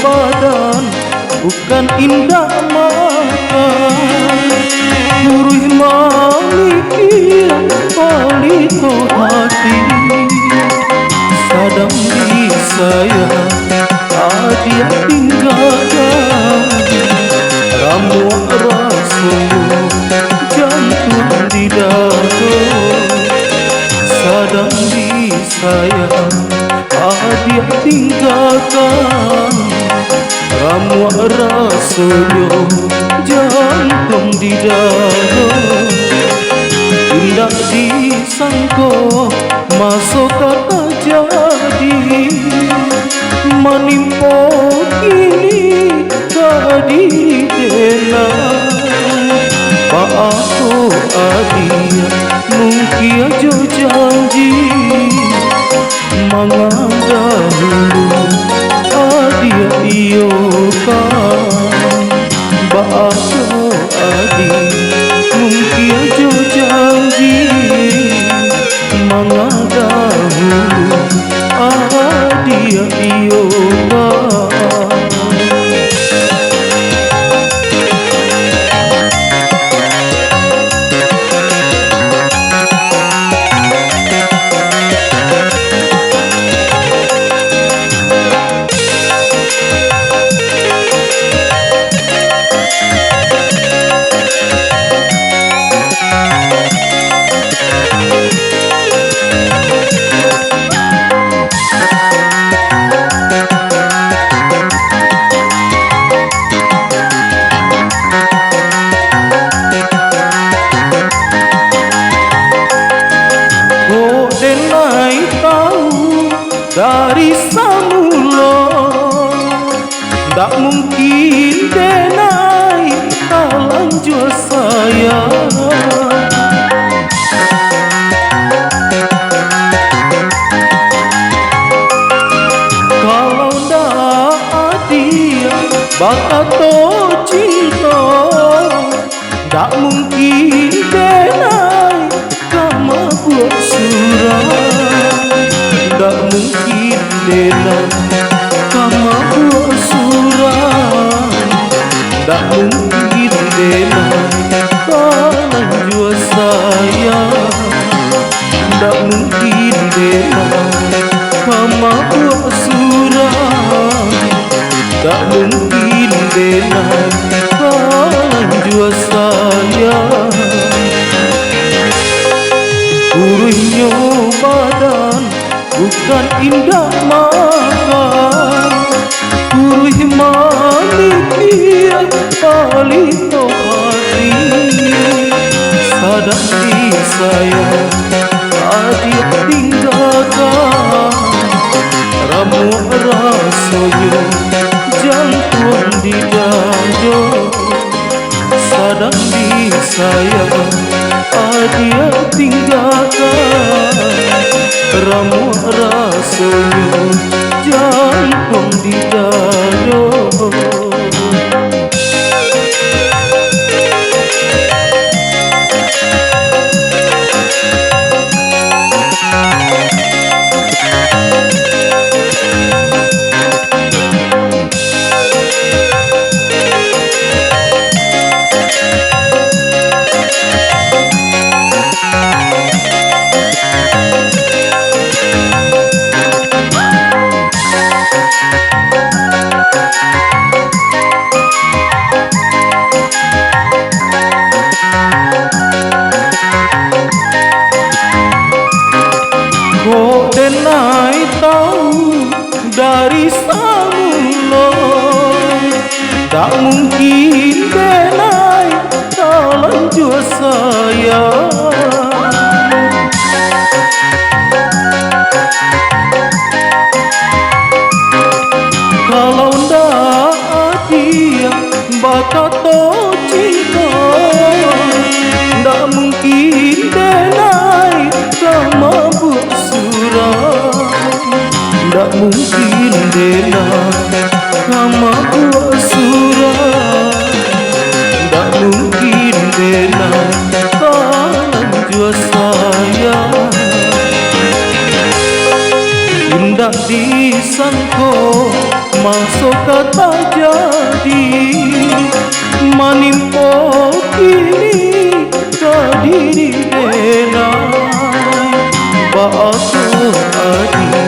badan bukan indah mata, gurih memikir palito hati. Sadang di saya dia tinggalkan, ramu rasanya jantung di dada. Sadang di saya dia tinggalkan, ramu rasanya jantung di dada. Tidak disangka masuk kata jadi, menimpa kini tadi dena. Pak aku adia mungkin aja janji, mengandalulu adia iyo kan. Pak aku adia mungkin aja janji, mengandalulu adia iyo kan. Dari semula tak mungkin denai lanjut saya. Kalau ndak dia bakat cinta, tak mungkin denai kamu buat surat. Tak mungkin dena kamu buat surat, tak mungkin dena kalang jua saya, tak mungkin dena kamu buat surat, tak mungkin dena kalang jua saya. Gurihnya badan bukan indah mata, gurih memikir palito hati. Sadang di saya dia tinggalkan, ramu rasanya jantung di dada. Sadang di saya dia tinggalkan, ramu rasanya jantung di dada. Kok denai tahu dari semula, tak mungkin denai lanjut saya. Kalau ndak dia bakat cinta, tak mungkin denai sama buat surat, tak mungkin dena sama buat surat, tak mungkin dena lanjut saya. Indah disangko masuk kata jadi manimpo kini kadiri denai bahagia adi